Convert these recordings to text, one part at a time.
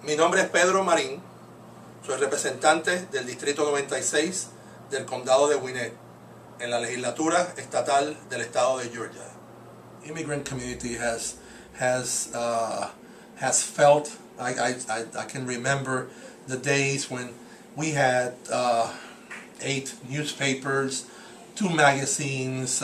Mi nombre es Pedro Marin, soy representante del Distrito 96 del Condado de Gwinnett en la legislatura estatal del estado de Georgia. Immigrant community has felt. I can remember the days when we had 8 newspapers, 2 magazines.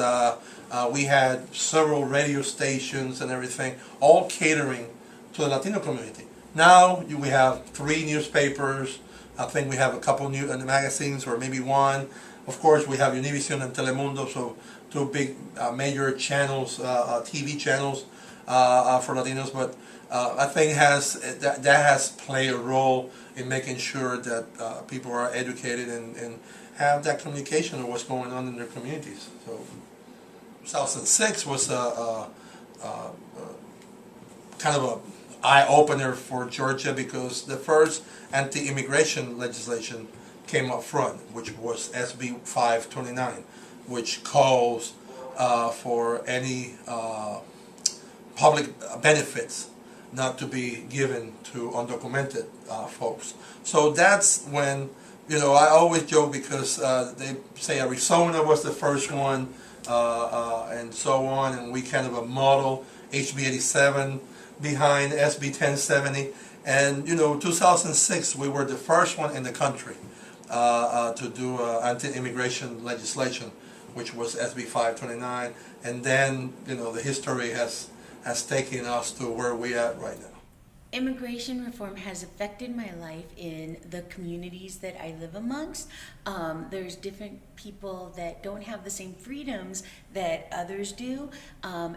We had several radio stations and everything, all catering to the Latino community. Now we have 3 newspapers. I think we have a couple new magazines, or maybe 1. Of course, we have Univision and Telemundo, so 2 big major channels, TV channels for Latinos. But I think that has played a role in making sure that people are educated and have that communication of what's going on in their communities. So 2006 was kind of a eye-opener for Georgia, because the first anti-immigration legislation came up front, which was SB 529, which calls for any public benefits not to be given to undocumented folks. So that's when, I always joke, because they say Arizona was the first one, and so on, and we kind of model HB 87 behind SB 1070, and 2006 we were the first one in the country to do anti-immigration legislation, which was SB 529, and then the history has taken us to where we are right now. Immigration reform has affected my life in the communities that I live amongst. There's different people that don't have the same freedoms that others do.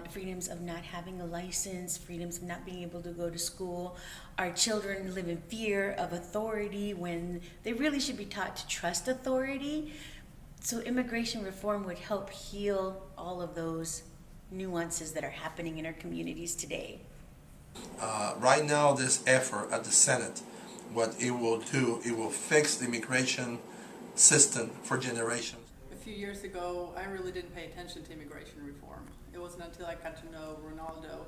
Freedoms of not having a license, freedoms of not being able to go to school. Our children live in fear of authority when they really should be taught to trust authority. So immigration reform would help heal all of those nuances that are happening in our communities today. Right now, this effort at the Senate, what it will do, it will fix the immigration system for generations. A few years ago, I really didn't pay attention to immigration reform. It wasn't until I got to know Ronaldo,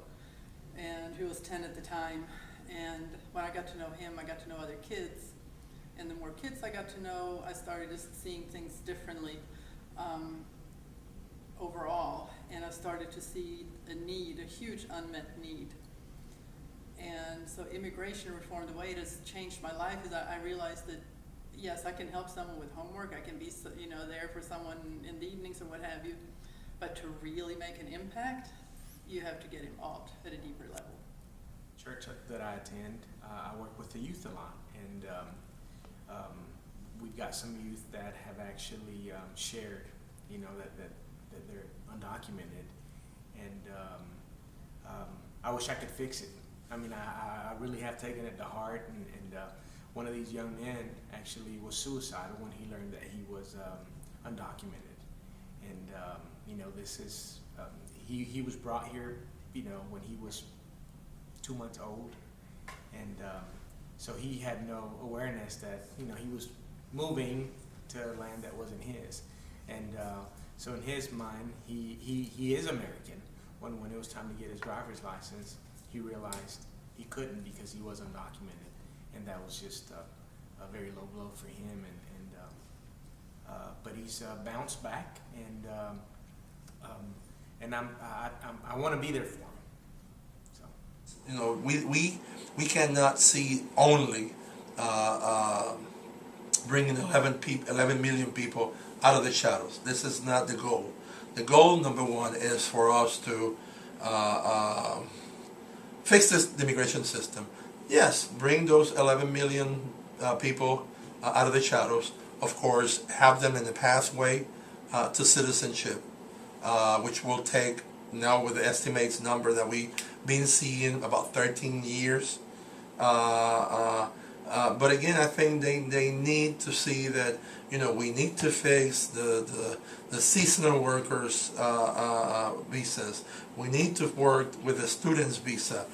and who was 10 at the time, and when I got to know him, I got to know other kids, and the more kids I got to know, I started just seeing things differently overall, and I started to see a huge unmet need. And so immigration reform, the way it has changed my life is I realized that, yes, I can help someone with homework, I can be there for someone in the evenings or what have you, but to really make an impact, you have to get involved at a deeper level. Church that I attend, I work with the youth a lot, and we've got some youth that have actually shared, that they're undocumented, and I wish I could fix it. I mean, I really have taken it to heart, and one of these young men actually was suicidal when he learned that he was undocumented. And this is he was brought here, when he was 2 months old, and so he had no awareness that he was moving to a land that wasn't his, and so in his mind, he is American. When it was time to get his driver's license, he realized he couldn't because he was undocumented, and that was just a very low blow for him. But he's bounced back, and I want to be there for him. So We cannot see only bringing 11 million people out of the shadows. This is not the goal. The goal, number one, is for us to fix the immigration system. Yes, bring those 11 million people out of the shadows. Of course, have them in the pathway to citizenship, which will take, now with the estimates number that we've been seeing, about 13 years. But again, I think they need to see that we need to fix the seasonal workers visas. We need to work with the students visa,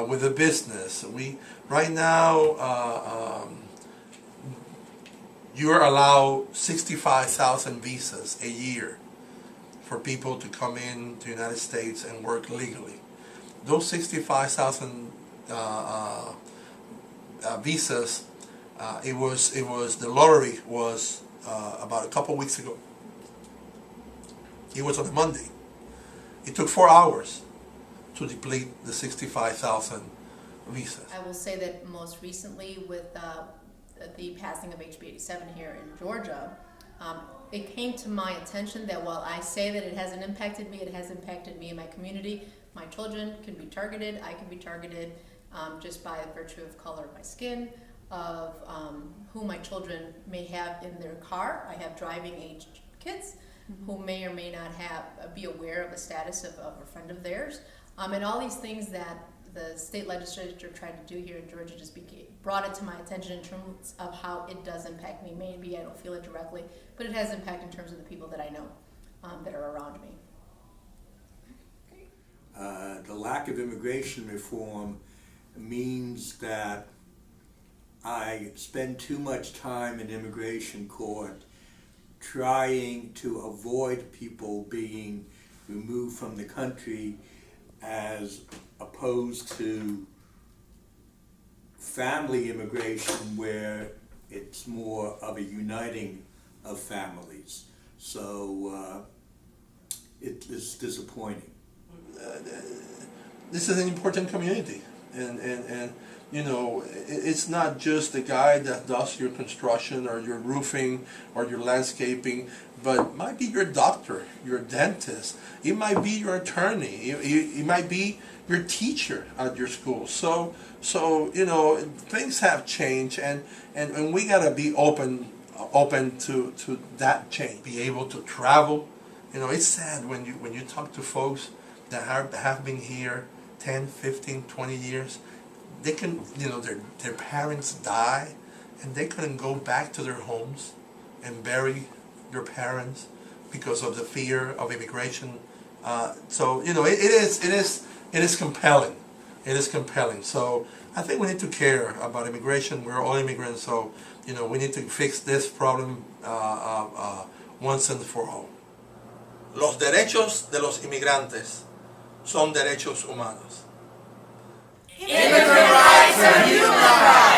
with the business. Right now you are allowed 65,000 visas a year for people to come in to the United States and work legally. Those 65,000 visas. It was the lottery was about a couple weeks ago. It was on a Monday. It took 4 hours to deplete the 65,000 visas. I will say that most recently with the passing of HB 87 here in Georgia, it came to my attention that while I say that it hasn't impacted me, it has impacted me and my community. My children can be targeted, I can be targeted just by virtue of color of my skin, of who my children may have in their car. I have driving age kids who may or may not be aware of the status of a friend of theirs. And all these things that the state legislature tried to do here in Georgia just brought it to my attention in terms of how it does impact me. Maybe I don't feel it directly, but it has impact in terms of the people that I know that are around me. The lack of immigration reform means that I spend too much time in immigration court trying to avoid people being removed from the country as opposed to family immigration where it's more of a uniting of families. So it is disappointing. This is an important community, and you know, it's not just the guy that does your construction or your roofing or your landscaping, but it might be your doctor, your dentist, it might be your attorney, it might be your teacher at your school. So you know, things have changed, and we gotta be open to that change. Be able to travel. You know, it's sad when you talk to folks that have been here 10, 15, 20 years. They can, you know, their parents die, and they couldn't go back to their homes and bury their parents because of the fear of immigration. So you know, it is compelling. It is compelling. So I think we need to care about immigration. We're all immigrants, so you know, we need to fix this problem once and for all. Los derechos de los inmigrantes son derechos humanos. Immigrant rights are human rights.